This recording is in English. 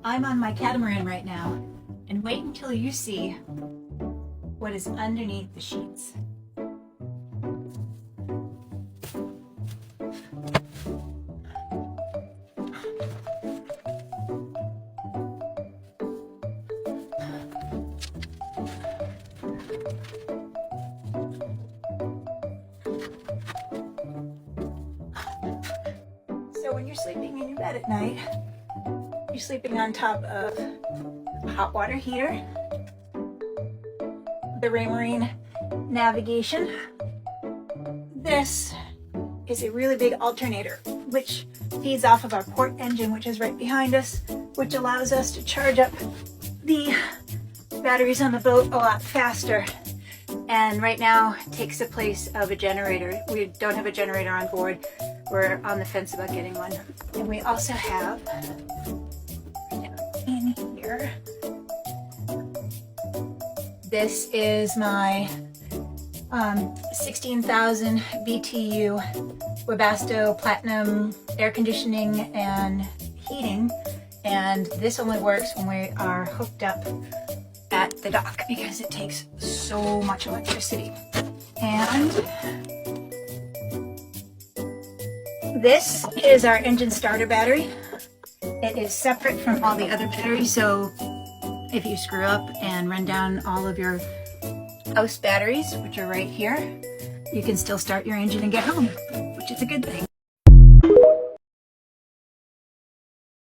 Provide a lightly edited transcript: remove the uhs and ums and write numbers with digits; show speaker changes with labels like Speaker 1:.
Speaker 1: I'm on my catamaran right now, and wait until you see what is underneath the sheets. So when you're sleeping in your bed at night, you're sleeping on top of a hot water heater, the Raymarine navigation. This is a really big alternator, which feeds off of our port engine, which is right behind us, which allows us to charge up the batteries on the boat a lot faster. And right now takes the place of a generator. We don't have a generator on board. We're on the fence about getting one. And we also have in here, this is my 16,000 BTU Webasto Platinum air conditioning and heating. And this only works when we are hooked up at the dock because it takes so much electricity. And this is our engine starter battery. It is separate from all the other batteries, so if you screw up and run down all of your house batteries, which are right here, you can still start your engine and get home, which is a good thing.